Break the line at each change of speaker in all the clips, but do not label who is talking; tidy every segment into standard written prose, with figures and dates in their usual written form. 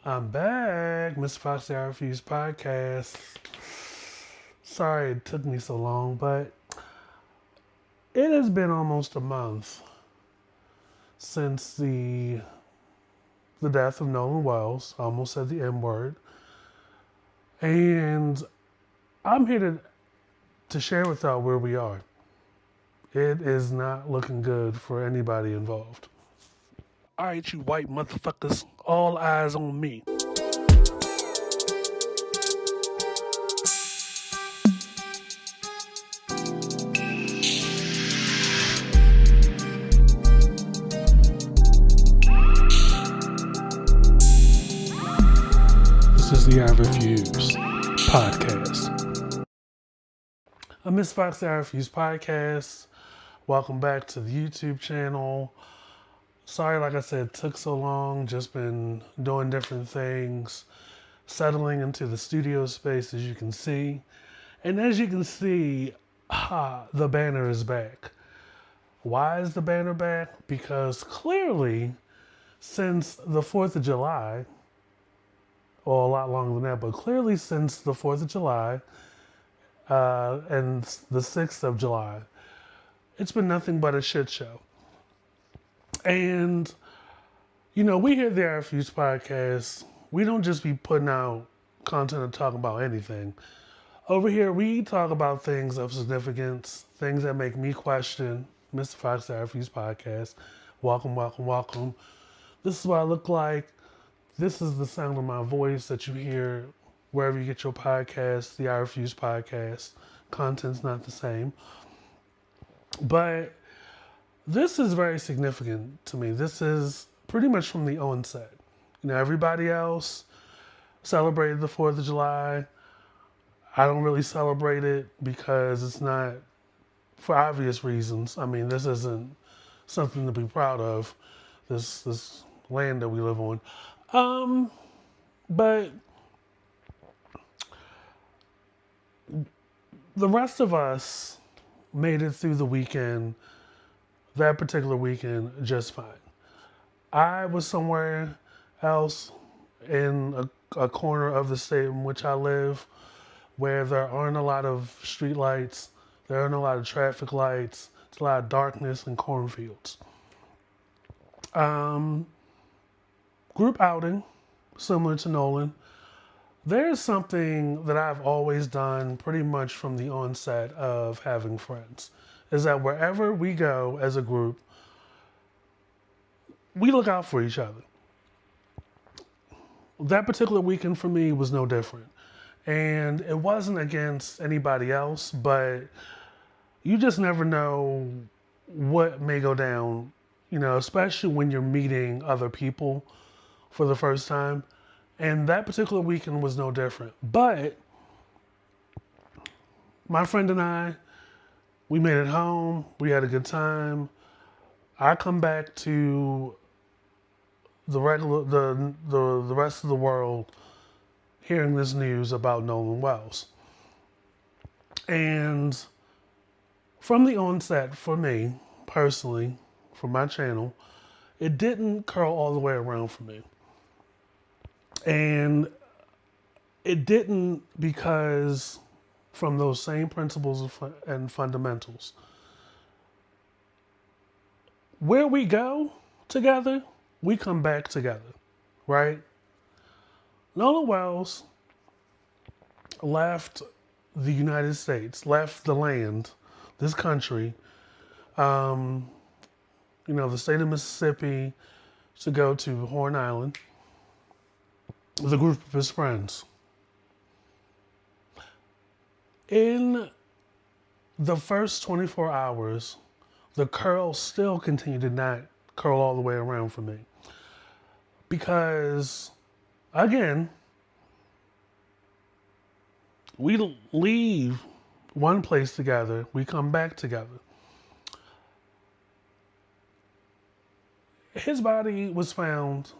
I'm back, Mr. Foxy I Refuse podcast. Sorry it took me so long, but it has been almost a month since the death of Nolan Wells. I almost said the N word. And I'm here to share with y'all where we are. It is not looking good for anybody involved. All right, you white motherfuckers, all eyes on me. This is the I Refuse podcast. A Miss Fox I Refuse podcast. Welcome back to the YouTube channel. Sorry, like I said, it took so long. Just been doing different things, settling into the studio space, as you can see. And as you can see, the banner is back. Why is the banner back? Because clearly, since the 4th of July, or a lot longer than that, but clearly since the 4th of July and the 6th of July, it's been nothing but a shit show. And, we here at the I Refuse podcast, we don't just be putting out content and talking about anything. Over here, we talk about things of significance, things that make me question Mr. Fox I Refuse podcast. Welcome, welcome, welcome. This is what I look like. This is the sound of my voice that you hear wherever you get your podcast, the I Refuse podcast. Content's not the same. But this is very significant to me. This is pretty much from the onset. Everybody else celebrated the 4th of July. I don't really celebrate it because it's not, for obvious reasons. I mean, this isn't something to be proud of, this land that we live on. But the rest of us made it through the weekend, that particular weekend, just fine. I was somewhere else in a corner of the state in which I live where there aren't a lot of street lights, there aren't a lot of traffic lights, it's a lot of darkness and cornfields. Group outing, similar to Nolan. There's something that I've always done pretty much from the onset of having friends, is that wherever we go as a group, we look out for each other. That particular weekend for me was no different. And it wasn't against anybody else, but you just never know what may go down, especially when you're meeting other people for the first time. And that particular weekend was no different. But my friend and I, we made it home. We had a good time. I come back to the rest of the world hearing this news about Nolan Wells. And from the onset, for me, personally, for my channel, it didn't curl all the way around for me. And it didn't because from those same principles and fundamentals. Where we go together, we come back together, right? Nolan Wells left the United States, left the land, this country, the state of Mississippi, to go to Horn Island with a group of his friends. In the first 24 hours, the curl still continued to not curl all the way around for me. Because, again, we leave one place together, we come back together. His body was found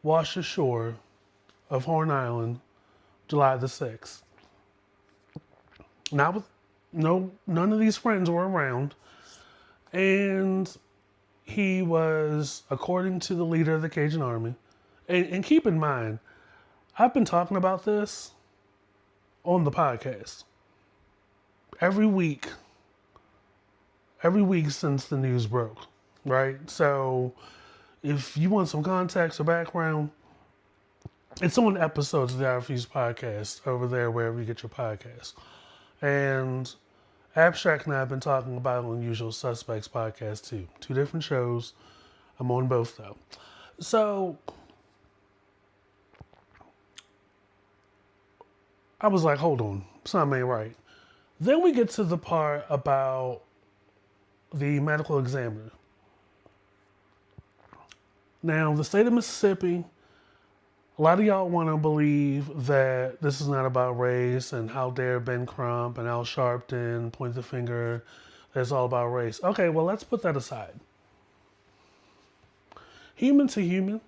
washed ashore of Horn Island, July the 6th. None of these friends were around, and he was, according to the leader of the Cajun Army, And keep in mind, I've been talking about this on the podcast every week, every week since the news broke, right? So if you want some context or background, it's on episodes of the Refuse podcast over there, wherever you get your podcasts. And Abstract and I have been talking about Unusual Suspects podcast too. Two different shows. I'm on both though. So I was like, hold on, something ain't right. Then we get to the part about the medical examiner. Now, the state of Mississippi, a lot of y'all want to believe that this is not about race, and how dare Ben Crump and Al Sharpton point the finger that it's all about race. Okay, well, let's put that aside. Human to human,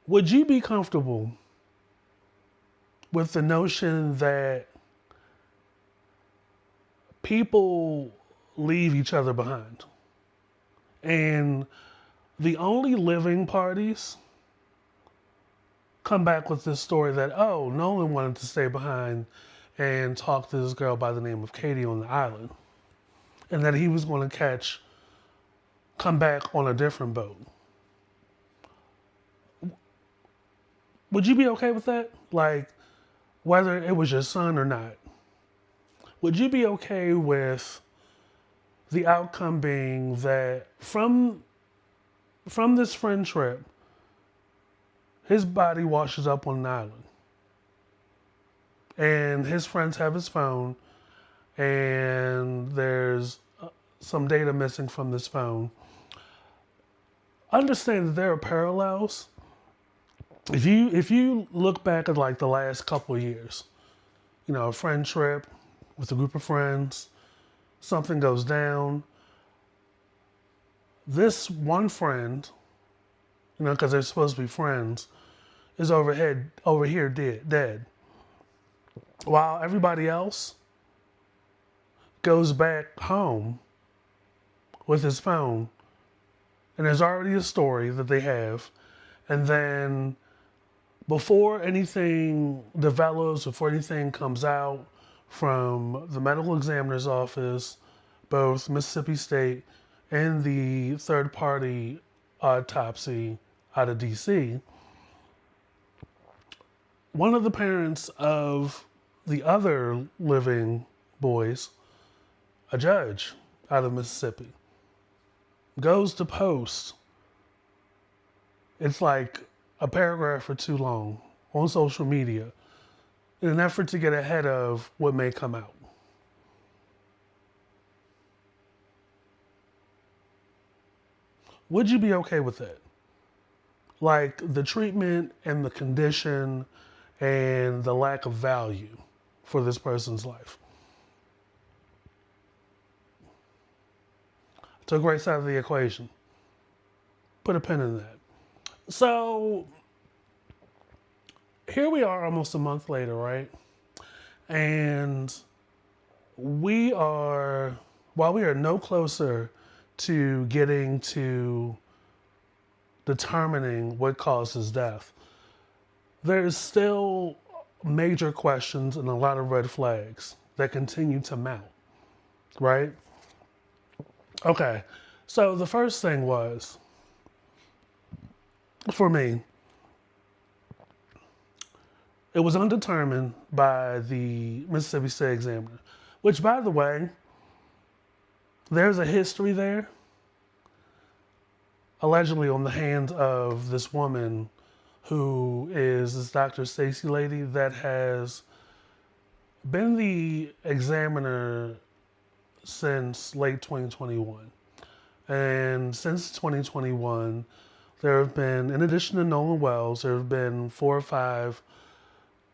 would you be comfortable with the notion that people leave each other behind? And the only living parties come back with this story that, oh, Nolan wanted to stay behind and talk to this girl by the name of Katie on the island. And that he was going to come back on a different boat. Would you be okay with that? Like, whether it was your son or not, would you be okay with the outcome being that from this friend trip, his body washes up on an island, and his friends have his phone, and there's some data missing from this phone? Understand that there are parallels. If you look back at like the last couple of years, a friend trip with a group of friends, something goes down. This one friend, because they're supposed to be friends, is over here dead. While everybody else goes back home with his phone, and there's already a story that they have, and then before anything develops, before anything comes out from the medical examiner's office, both Mississippi State and the third-party autopsy out of D.C., one of the parents of the other living boys, a judge out of Mississippi, goes to post, it's like a paragraph or too long, on social media in an effort to get ahead of what may come out. Would you be okay with that? Like the treatment and the condition and the lack of value for this person's life. Took right side of the equation. Put a pin in that. So here we are almost a month later, right? And while we are no closer to getting to determining what caused his death, there's still major questions and a lot of red flags that continue to mount, right? Okay, so the first thing was, for me, it was undetermined by the Mississippi State Examiner, which, by the way, there's a history there, allegedly on the hands of this woman who is this Dr. Stacy lady that has been the examiner since late 2021. And since 2021, there have been, in addition to Nolan Wells, there have been 4 or 5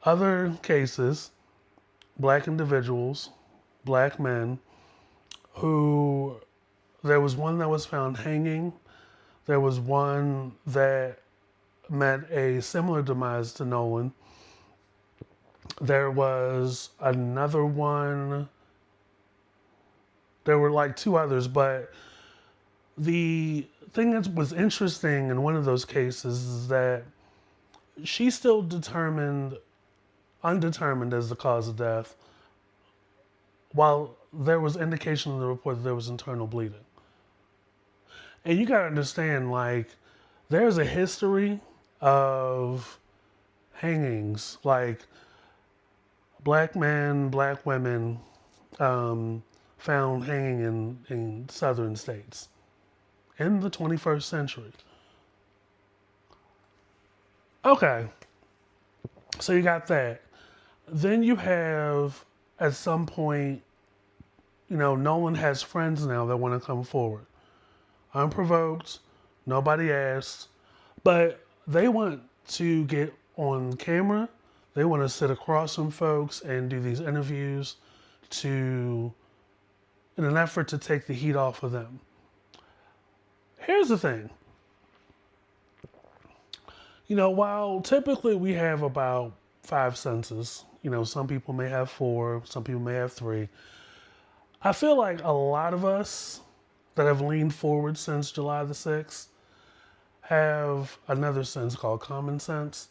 other cases, black individuals, black men, who, there was one that was found hanging. There was one that met a similar demise to Nolan. There was another one. There were like 2 others, but The thing that was interesting in one of those cases is that she's still undetermined as the cause of death, while there was indication in the report that there was internal bleeding. And you gotta understand, like, there's a history of hangings, like black men, black women found hanging in southern states in the 21st century. Okay, so you got that. Then you have, at some point, Nolan has friends now that want to come forward. Unprovoked, nobody asked, but they want to get on camera. They want to sit across from folks and do these interviews in an effort to take the heat off of them. Here's the thing. While typically we have about 5 senses, some people may have 4, some people may have 3. I feel like a lot of us that have leaned forward since July the 6th have another sense called common sense.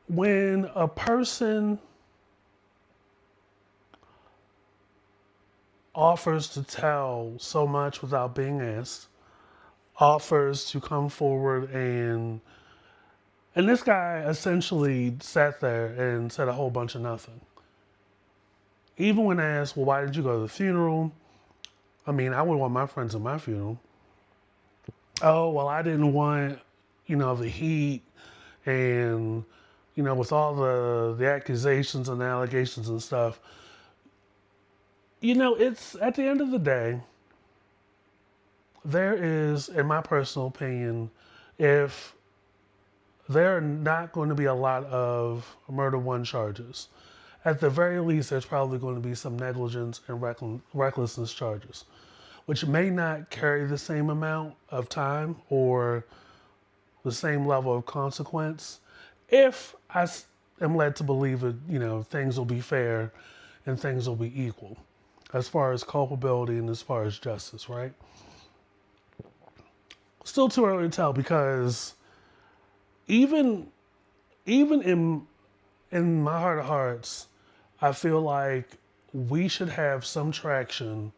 When a person offers to tell so much without being asked, offers to come forward and this guy essentially sat there and said a whole bunch of nothing. Even when asked, well, why did you go to the funeral? I mean, I would want my friends at my funeral. Oh, well, I didn't want, the heat and, with all the accusations and allegations and stuff. It's, at the end of the day, there is, in my personal opinion, if there are not going to be a lot of murder one charges, at the very least, there's probably going to be some negligence and recklessness charges, which may not carry the same amount of time or the same level of consequence. If I am led to believe that, things will be fair and things will be equal as far as culpability and as far as justice, right? Still too early to tell, because even in my heart of hearts, I feel like we should have some traction,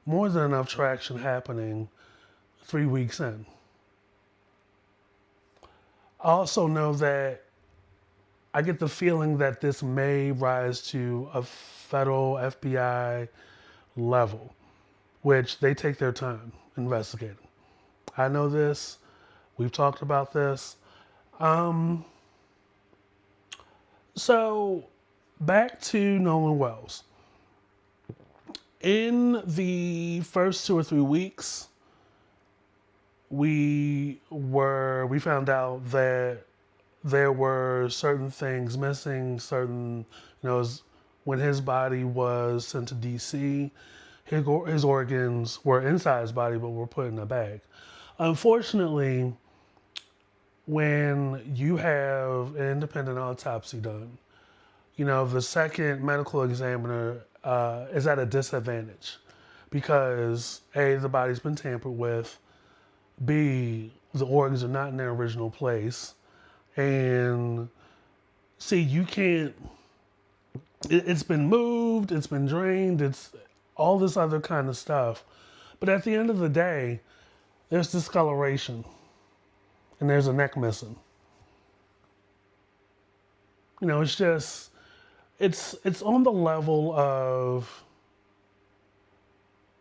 more than enough traction happening 3 weeks in. I also know that I get the feeling that this may rise to a federal FBI level, which they take their time investigating. I know this. We've talked about this. So back to Nolan Wells. In the first 2 or 3 weeks, we found out that there were certain things missing, when his body was sent to DC, his organs were inside his body but were put in a bag. Unfortunately, when you have an independent autopsy done, the second medical examiner is at a disadvantage because A, the body's been tampered with, B, the organs are not in their original place, and C, you can't, it's been moved, it's been drained, it's all this other kind of stuff. But at the end of the day, there's discoloration and there's a neck missing. It's just, it's on the level of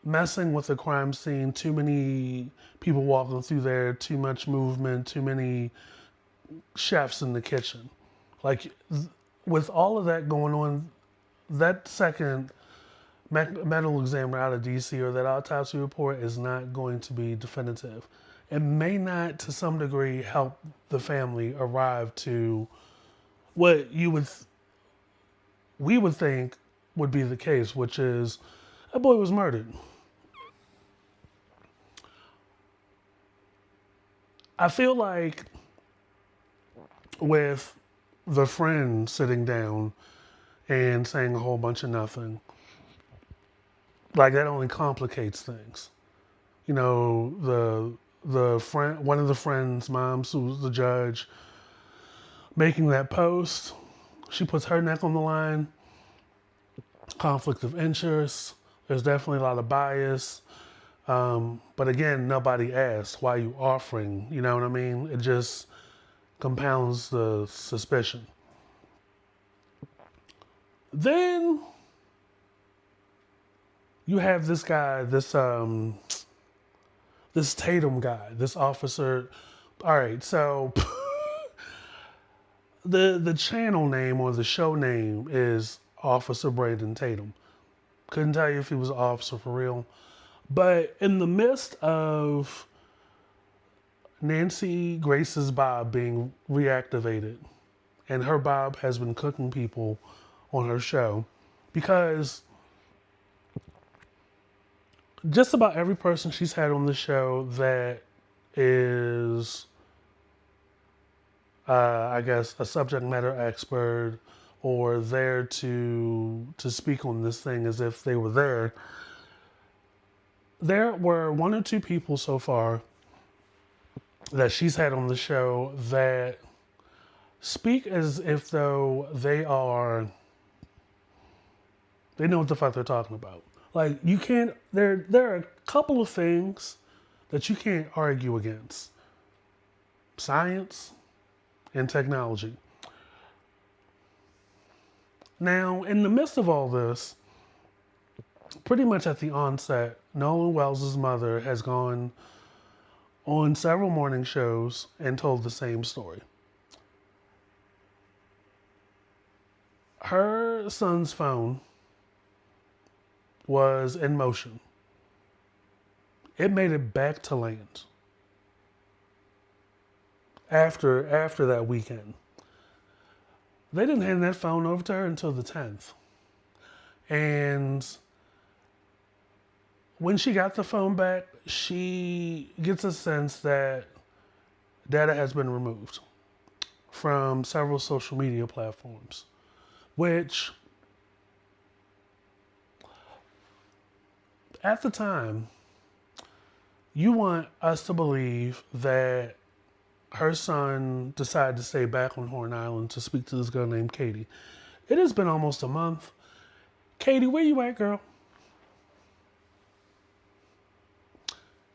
messing with the crime scene, too many people walking through there, too much movement, too many chefs in the kitchen. Like, with all of that going on, that second medical examiner out of DC or that autopsy report is not going to be definitive. It may not, to some degree, help the family arrive to what we would think would be the case, which is that boy was murdered. I feel like with the friend sitting down and saying a whole bunch of nothing, like, that only complicates things. You know, the friend, one of the friends' moms, who's the judge, making that post. She puts her neck on the line. Conflict of interest. There's definitely a lot of bias. But again, nobody asked why you offering. You know what I mean? It just compounds the suspicion. Then you have this guy, this Tatum guy, this officer. All right, so the channel name or the show name is Officer Braden Tatum. Couldn't tell you if he was an officer for real. But in the midst of Nancy Grace's Bob being reactivated, and her Bob has been cooking people on her show, because just about every person she's had on the show that is, I guess, a subject matter expert or there to speak on this thing as if they were there. There were one or two people so far that she's had on the show that speak as if though they know what the fuck they're talking about. Like, you can't, there are a couple of things that you can't argue against: science and technology. Now, in the midst of all this, pretty much at the onset, Nolan Wells' mother has gone on several morning shows and told the same story. Her son's phone was in motion. It made it back to land after that weekend. They didn't hand that phone over to her until the 10th. And when she got the phone back, she gets a sense that data has been removed from several social media platforms, which at the time, you want us to believe that her son decided to stay back on Horn Island to speak to this girl named Katie. It has been almost a month. Katie, where you at, girl?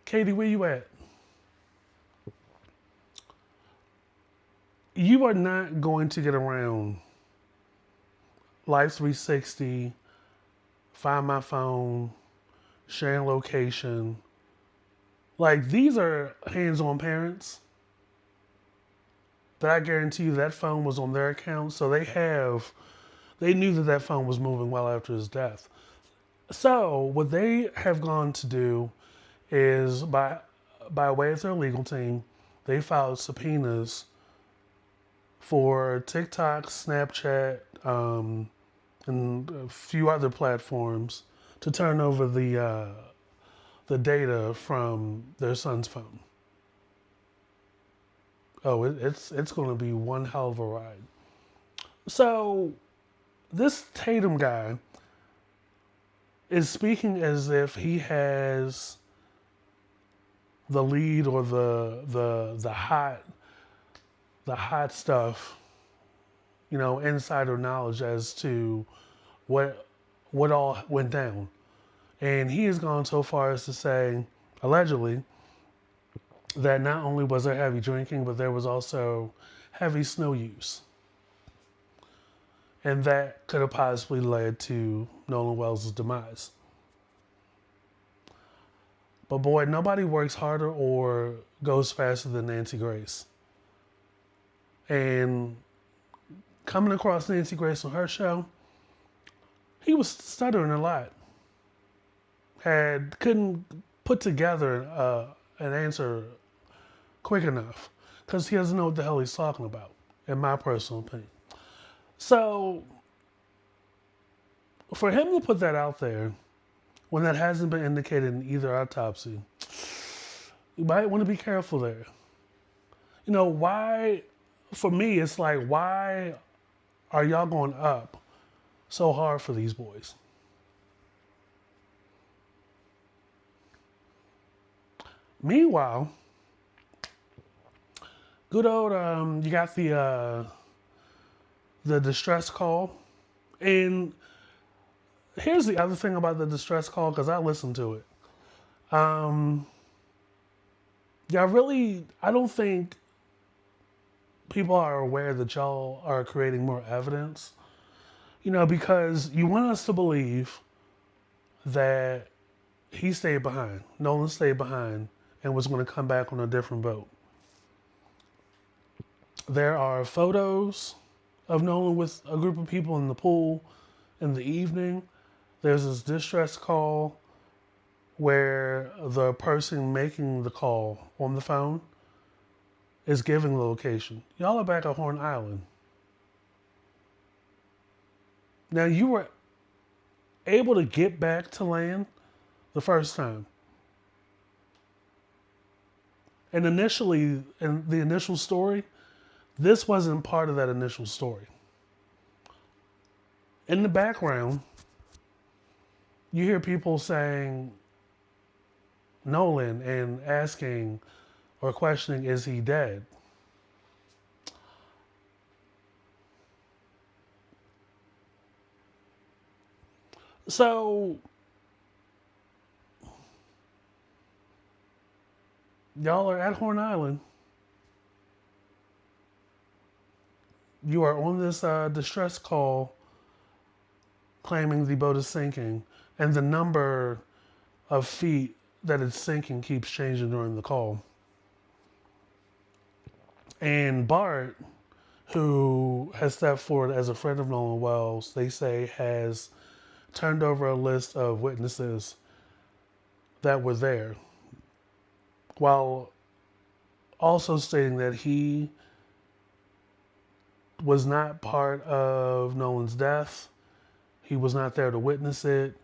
Katie, where you at? You are not going to get around Life 360, Find My Phone, sharing location. Like, these are hands-on parents that I guarantee you that phone was on their account. So they knew that phone was moving well after his death. So what they have gone to do is, by way of their legal team, they filed subpoenas for TikTok, Snapchat, and a few other platforms to turn over the data from their son's phone. Oh, it's going to be one hell of a ride. So this Tatum guy is speaking as if he has the lead or the hot stuff, you know, insider knowledge as to what all went down. And he has gone so far as to say, allegedly, that not only was there heavy drinking, but there was also heavy snow use. And that could have possibly led to Nolan Wells' demise. But boy, nobody works harder or goes faster than Nancy Grace. And coming across Nancy Grace on her show, he was stuttering a lot. Couldn't put together an answer quick enough because he doesn't know what the hell he's talking about, in my personal opinion. So for him to put that out there when that hasn't been indicated in either autopsy, you might want to be careful there. You know, why, for me, it's like, why are y'all going up so hard for these boys? Meanwhile, good old you got the distress call, and here's the other thing about the distress call because I listened to it. Um, yeah, I don't think people are aware that y'all are creating more evidence. Because you want us to believe that he stayed behind, Nolan stayed behind, and was going to come back on a different boat. There are photos of Nolan with a group of people in the pool in the evening. There's this distress call where the person making the call on the phone is giving the location. Y'all are back at Horn Island. Now, you were able to get back to land the first time. And initially, in the initial story, this wasn't part of that initial story. In the background, you hear people saying Nolan and asking or questioning, is he dead? So, y'all are at Horn Island. You are on this distress call claiming the boat is sinking, and the number of feet that it's sinking keeps changing during the call. And Bart, who has stepped forward as a friend of Nolan Wells, they say has turned over a list of witnesses that were there, while also stating that he was not part of Nolan's death. He was not there to witness it.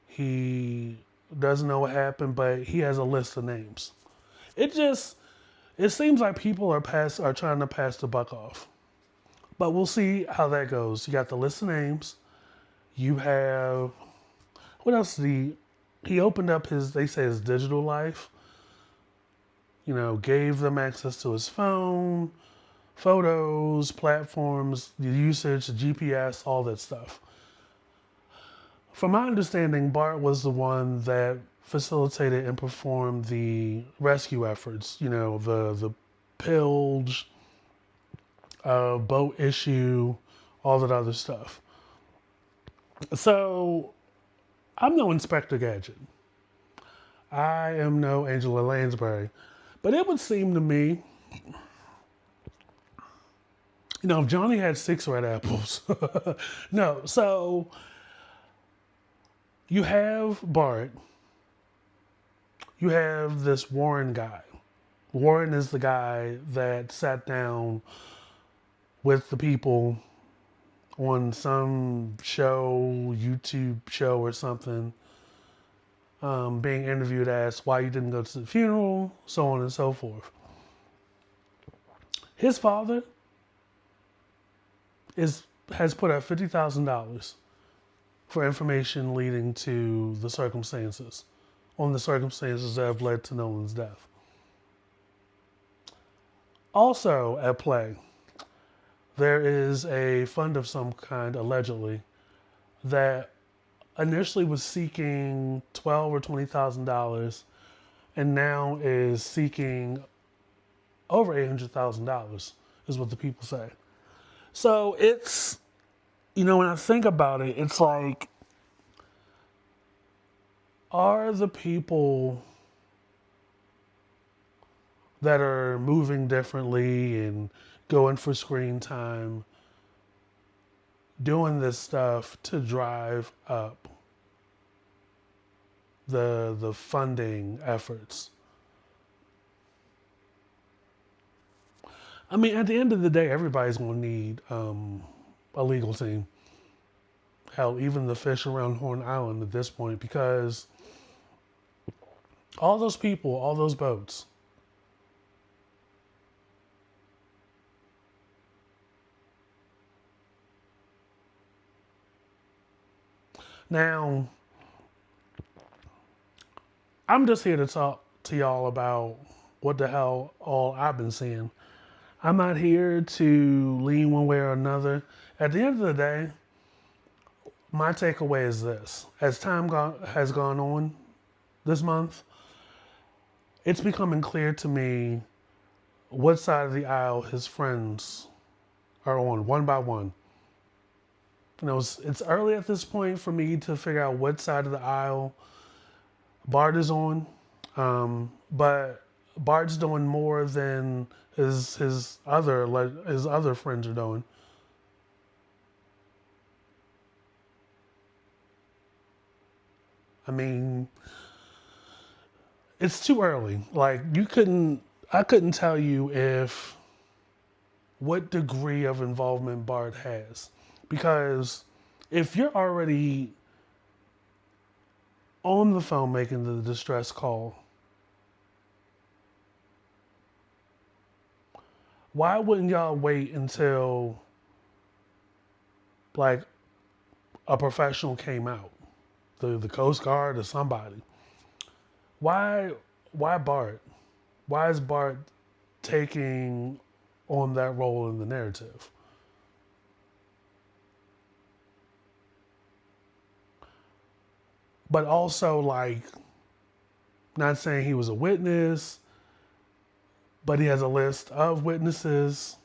He doesn't know what happened, but he has a list of names. It seems like people are trying to pass the buck off. But we'll see how that goes. You got the list of names. You have what else did he opened up they say his digital life. Gave them access to his phone, photos, platforms, the usage, the GPS, all that stuff. From my understanding, Bart was the one that facilitated and performed the rescue efforts. The pillage, boat issue, all that other stuff. So I'm no Inspector Gadget. I am no Angela Lansbury. But it would seem to me, if Johnny had 6 red apples. No, so you have Bart. You have this Warren guy. Warren is the guy that sat down with the people on some show, YouTube show or something, being interviewed, asked why you didn't go to the funeral, so on and so forth. His father has put up $50,000 for information leading to the circumstances that have led to Nolan's death. Also at play, there is a fund of some kind, allegedly, that initially was seeking $12,000 or $20,000 and now is seeking over $800,000, is what the people say. So it's, when I think about it, it's like, are the people that are moving differently and going for screen time doing this stuff to drive up the funding efforts? I mean, at the end of the day, everybody's going to need a legal team. Hell, even the fish around Horn Island at this point, because all those people, all those boats, now, I'm just here to to y'all about what the hell all I've been seeing. I'm not here to lean one way or another. At the end of the day, my takeaway is this. As has gone on this month, it's becoming clear to me what side of the aisle his friends are on, one by one. It's early at this point for me to figure out what side of the aisle Bart is on, but Bart's doing more than his other friends are doing. I mean, it's too early. Like I couldn't tell you if what degree of involvement Bart has, because if you're already on the phone making the distress call, why wouldn't y'all wait until like a professional came out, the Coast Guard or somebody? Why why Bart? Why is Bart taking on that role in the narrative? But also like not saying he was a witness, but he has a list of witnesses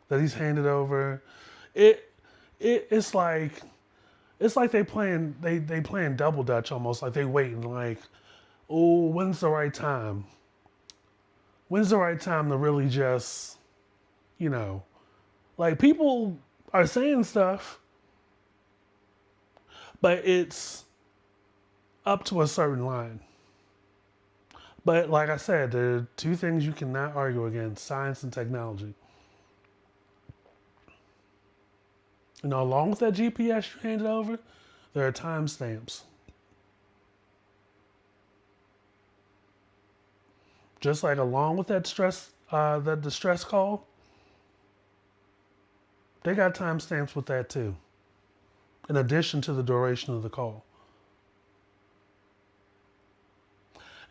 that he's handed over. It it's like they playing double dutch almost, like they waiting like, oh, when's the right time? When's the right time to really just, you know, like people are saying stuff, but it's up to a certain line. But like I said, there are two things you cannot argue against: science and technology. Along with that GPS you handed over, there are timestamps. Just like along with that distress call, they got timestamps with that too. In addition to the duration of the call.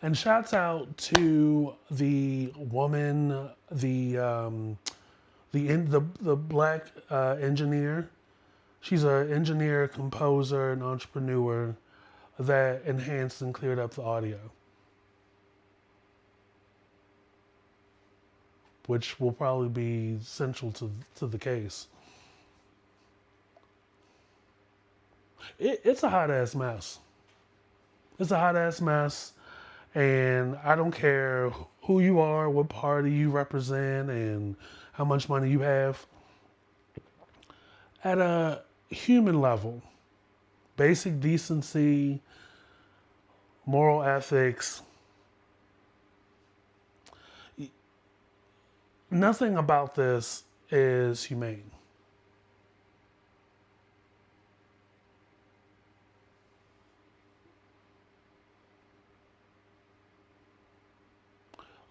And shouts out to the woman, the black engineer. She's an engineer, composer, and entrepreneur that enhanced and cleared up the audio, which will probably be central to the case. It's a hot ass mess. It's a hot ass mess, and I don't care who you are, what party you represent, and how much money you have. At a human level, basic decency, moral ethics, nothing about this is humane.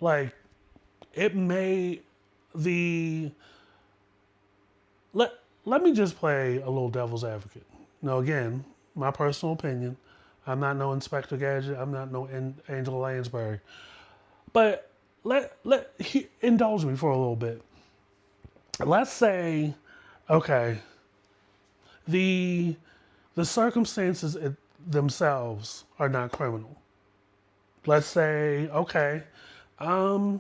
Like, it may the let let me just play a little devil's advocate. Again, my personal opinion. I'm not no Inspector Gadget. I'm not no Angela Lansbury. But indulge me for a little bit. Let's say, okay, the the circumstances themselves are not criminal. Let's say, okay, um,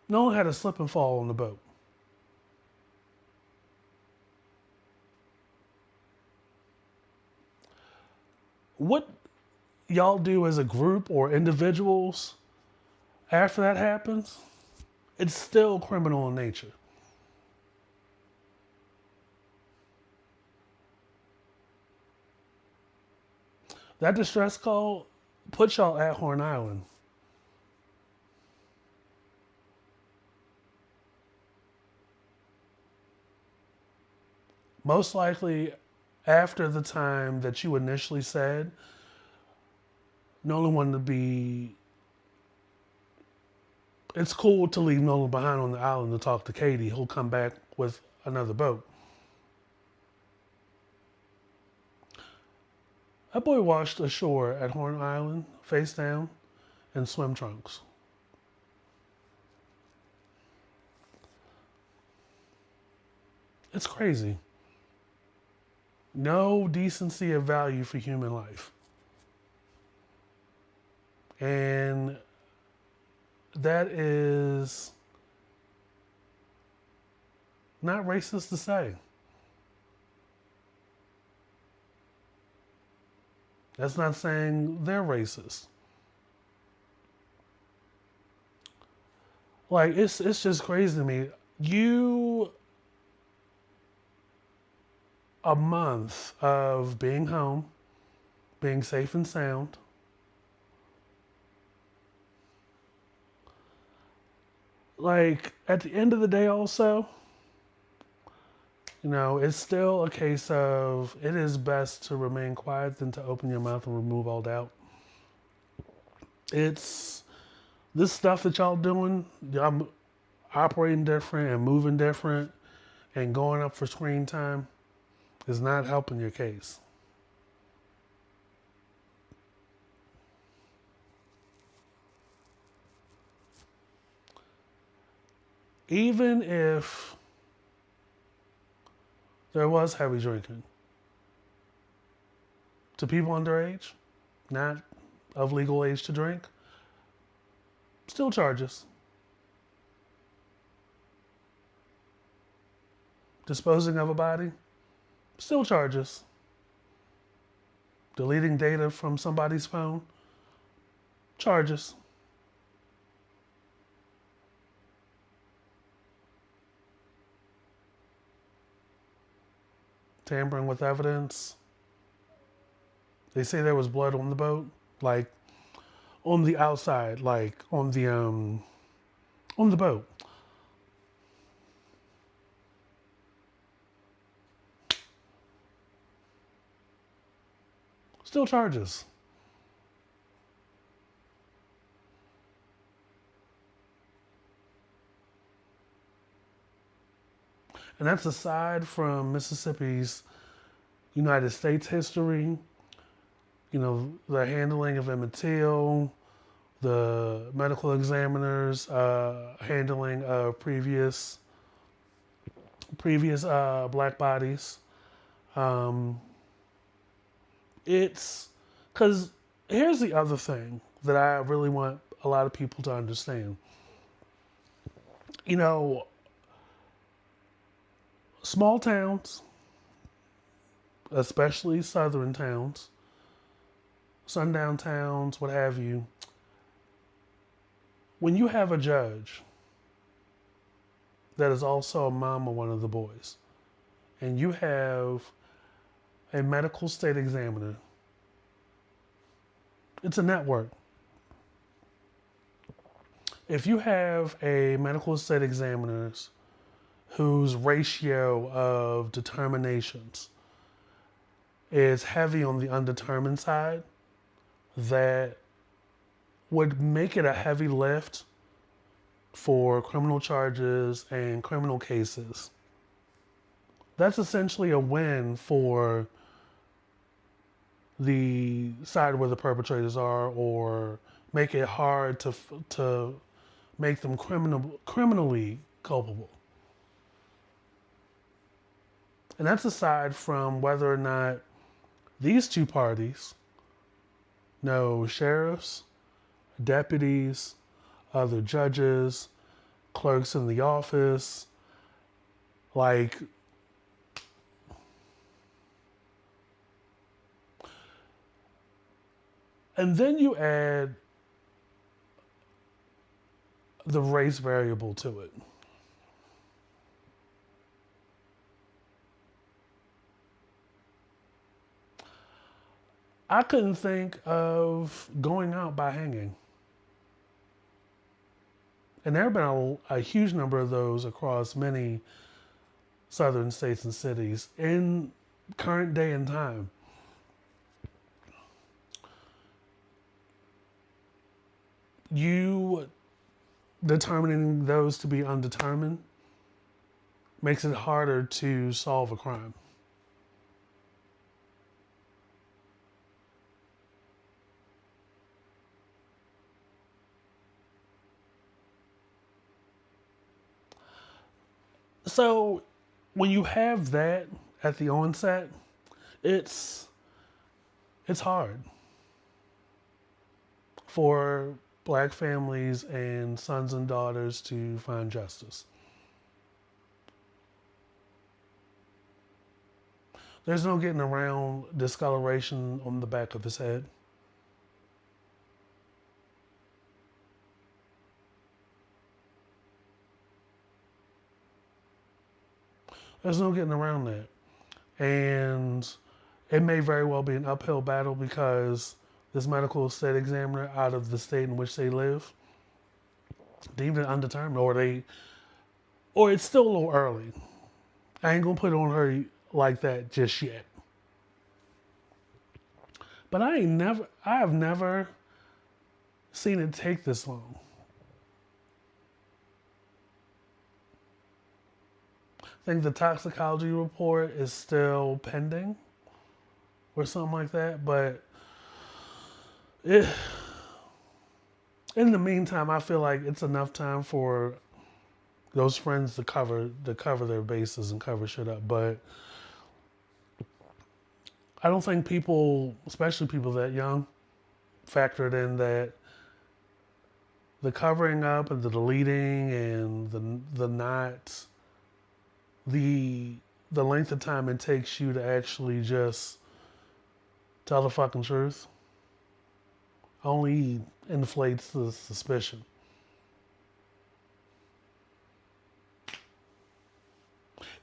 Nolan had a slip and fall on the boat. What y'all do as a group or individuals after that happens, it's still criminal in nature. That distress call put y'all at Horn Island. Most likely after the time that you initially said, Nolan wanted to be. It's cool to leave Nolan behind on the island to talk to Katie. He'll come back with another boat. That boy washed ashore at Horn Island, face down. and swim trunks. It's crazy. No decency or value for human life. And that is not racist to say. That's not saying they're racist. Like it's just crazy to me. You a month of being home, being safe and sound. Like at the end of the day also, it's still a case of it is best to remain quiet than to open your mouth and remove all doubt. It's this stuff that y'all doing, y'all operating different and moving different and going up for screen time is not helping your case. Even if there was heavy drinking to people underage, not of legal age to drink, still charges. Disposing of a body, still charges. Deleting data from somebody's phone, charges. Tampering with evidence. They say there was blood on the boat, like on the outside, like on the boat. Still charges. And that's aside from Mississippi's United States history, the handling of Emmett Till, the medical examiners handling of previous black bodies. Um, it's because here's the other thing that I really want a lot of people to understand. Small towns, especially southern towns, sundown towns, what have you, when you have a judge that is also a mom of one of the boys, and you have a medical state examiner, it's a network. If you have a medical state examiners whose ratio of determinations is heavy on the undetermined side, that would make it a heavy lift for criminal charges and criminal cases. That's essentially a win for the side where the perpetrators are, or make it hard to make them criminally culpable. And that's aside from whether or not these two parties know sheriffs, deputies, other judges, clerks in the office, like, and then you add the race variable to it. I couldn't think of going out by hanging. And there have been a huge number of those across many southern states and cities in current day and time. You determining those to be undetermined makes it harder to solve a crime. So when you have that at the onset, it's it's hard for black families and sons and daughters to find justice. There's no getting around discoloration on the back of his head. There's no getting around that. And it may very well be an uphill battle because this medical state examiner out of the state in which they live deemed it undetermined, or it's still a little early. I ain't gonna put it on her like that just yet. But I have never seen it take this long. I think the toxicology report is still pending or something like that. But it, in the meantime, I feel like it's enough time for those friends to cover their bases and cover shit up. But I don't think people, especially people that young, factored in that the covering up and the deleting and the not the the length of time it takes you to actually just tell the fucking truth only inflates the suspicion.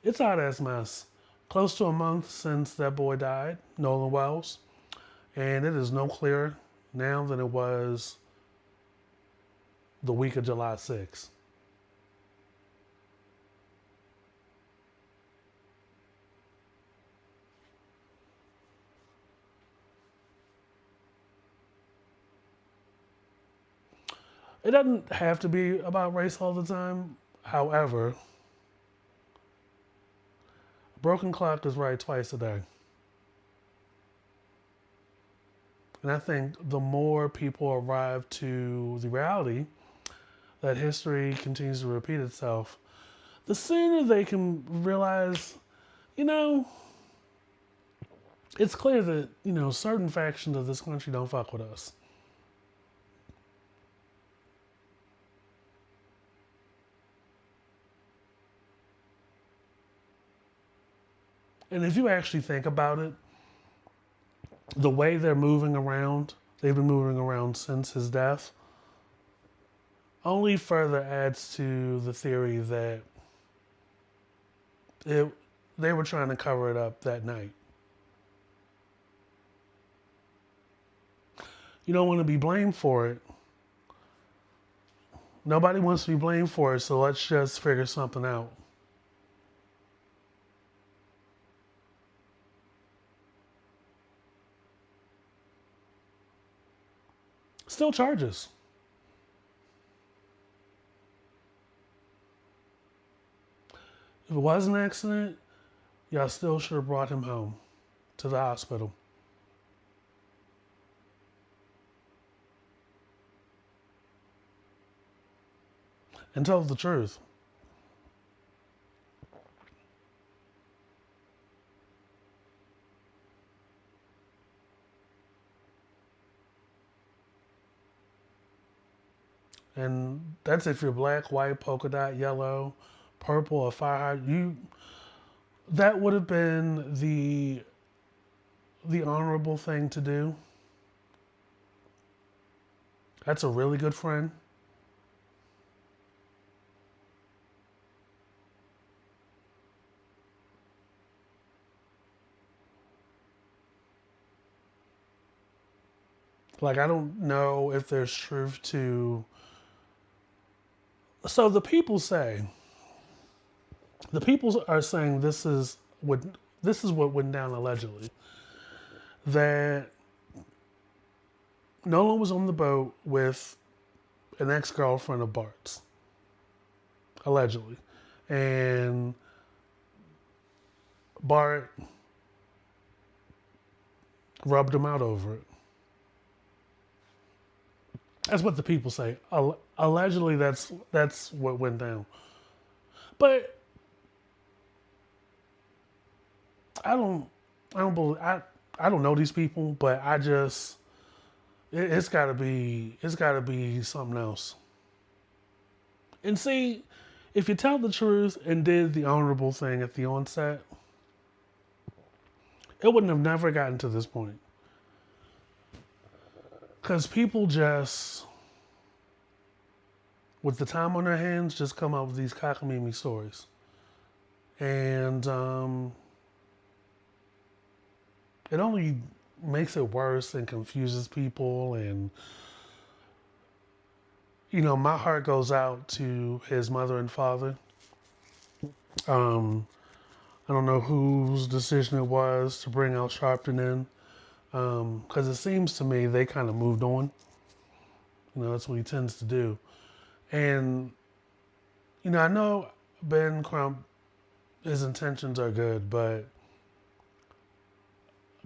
It's a hot ass mess. Close to a month since that boy died, Nolan Wells, and it is no clearer now than it was the week of July 6th. It doesn't have to be about race all the time. However, a broken clock is right twice a day. And I think the more people arrive to the reality that history continues to repeat itself, the sooner they can realize, you know, it's clear that, certain factions of this country don't fuck with us. And if you actually think about it, the way they're moving around, they've been moving around since his death, only further adds to the theory that it, they were trying to cover it up that night. You don't want to be blamed for it. Nobody wants to be blamed for it, so let's just figure something out. Still charges. If it was an accident, y'all still should have brought him home to the hospital. And tell the truth. And that's if you're black, white, polka dot, yellow, purple, or fire. That would have been the honorable thing to do. That's a really good friend. Like, I don't know if there's truth to. So the people are saying this is what went down allegedly. That Nolan was on the boat with an ex-girlfriend of Bart's, allegedly, and Bart rubbed him out over it. That's what the people say. Allegedly, that's what went down. But I don't, I don't believe, I don't know these people, but I just, it's gotta be something else. And see, if you tell the truth and did the honorable thing at the onset, it wouldn't have never gotten to this point. Because people just, with the time on their hands, just come up with these cockamamie stories. And it only makes it worse and confuses people. And, my heart goes out to his mother and father. Um, I don't know whose decision it was to bring Al Sharpton in. Because it seems to me they kind of moved on. That's what he tends to do. And, I know Ben Crump, his intentions are good, but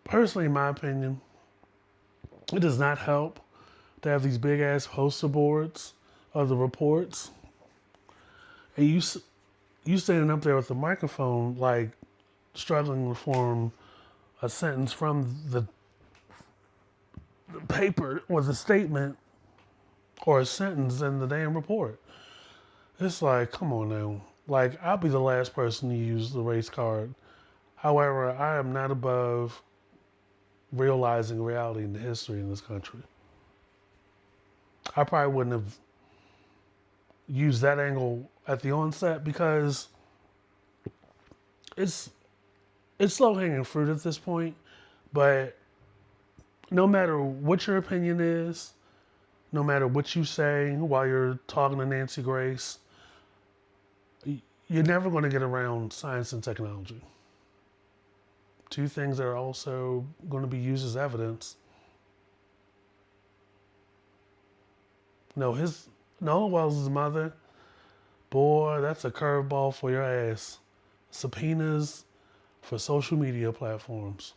personally, in my opinion, it does not help to have these big ass poster boards of the reports, and you standing up there with the microphone, like struggling to form a sentence from the paper or the statement or a sentence in the damn report. It's like, come on now. Like, I'll be the last person to use the race card. However, I am not above realizing reality in the history in this country. I probably wouldn't have used that angle at the onset because it's low hanging fruit at this point. But no matter what your opinion is, no matter what you say while you're talking to Nancy Grace, you're never going to get around science and technology. Two things that are also going to be used as evidence. No, Nolan Wells' mother, boy, that's a curveball for your ass. Subpoenas for social media platforms.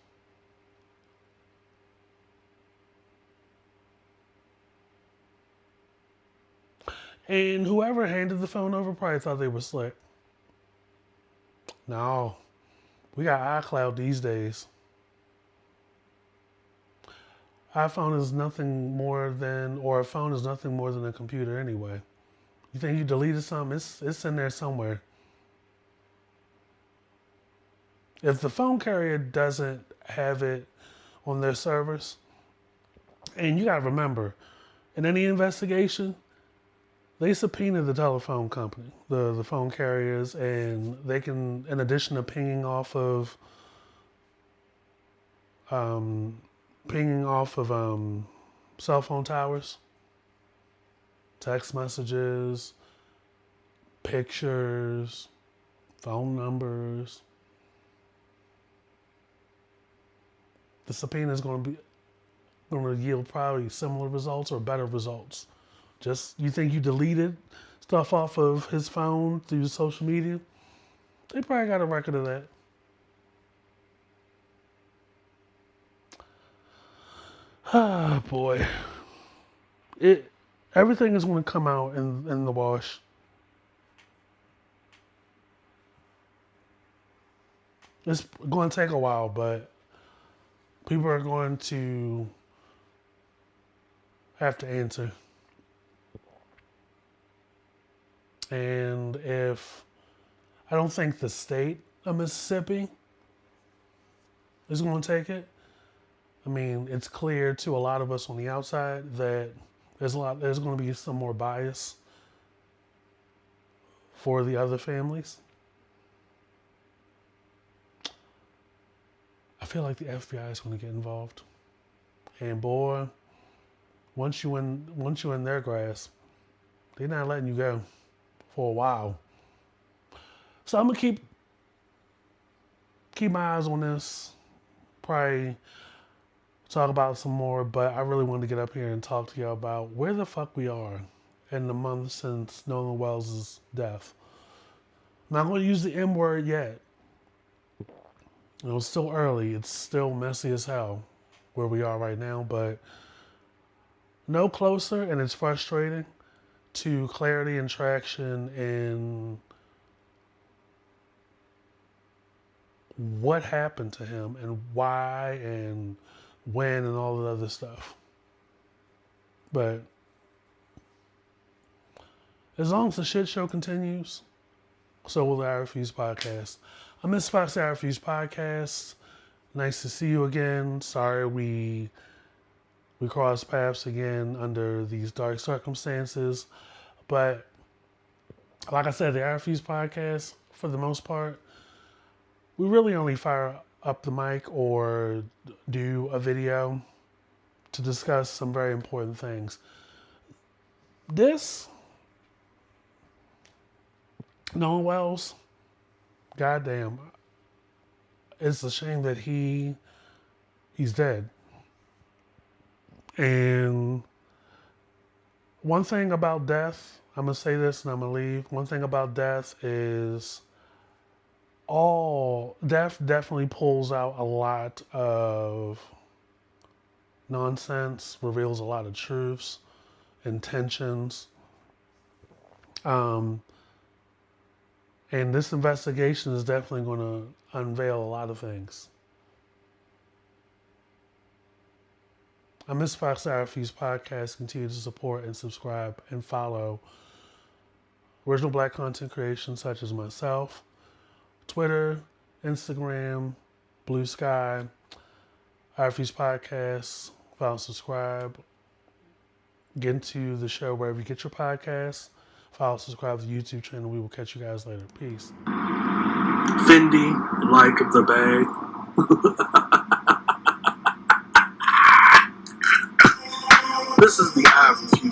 And whoever handed the phone over probably thought they were slick. No, we got iCloud these days. iPhone is nothing more than, or a phone is nothing more than a computer anyway. You think you deleted something? It's in there somewhere. If the phone carrier doesn't have it on their servers, and you gotta remember, in any investigation, they subpoena the telephone company, the phone carriers, and they can, in addition to pinging off of cell phone towers, text messages, pictures, phone numbers. The subpoena is going to yield probably similar results or better results. Just, you think you deleted stuff off of his phone through social media? They probably got a record of that. Ah, boy. Everything is going to come out in the wash. It's going to take a while, but people are going to have to answer. And I don't think the state of Mississippi is going to take it. I mean, it's clear to a lot of us on the outside that there's going to be some more bias for the other families. I feel like the FBI is going to get involved. And boy, once you in their grasp, they're not letting you go for a while. So I'm gonna keep my eyes on this. Probably talk about some more, but I really wanted to get up here and talk to y'all about where the fuck we are in the month since Nolan Wells' death. I'm not going to use the M word yet. It's still early. It's still messy as hell where we are right now, but no closer, and it's frustrating, to clarity and traction in what happened to him and why and when and all the other stuff. But as long as the shit show continues, so will the I Refuse podcast. I miss Fox I Refuse podcast. Nice to see you again. Sorry we crossed paths again under these dark circumstances. But like I said, the I Refuse podcast, for the most part, we really only fire up the mic or do a video to discuss some very important things. This, Nolan Wells, goddamn, it's a shame that he's dead. And one thing about death, I'm going to say this and I'm going to leave. One thing about death is death definitely pulls out a lot of nonsense, reveals a lot of truths, intentions. And this investigation is definitely going to unveil a lot of things. I miss Fox I Refuse podcast. Continue to support and subscribe and follow original Black content creations such as myself, Twitter, Instagram, Blue Sky, I Refuse podcast. Follow and subscribe. Get into the show wherever you get your podcasts. Follow, subscribe to the YouTube channel. We will catch you guys later. Peace.
Fendi, like the bag. This is the I Refuse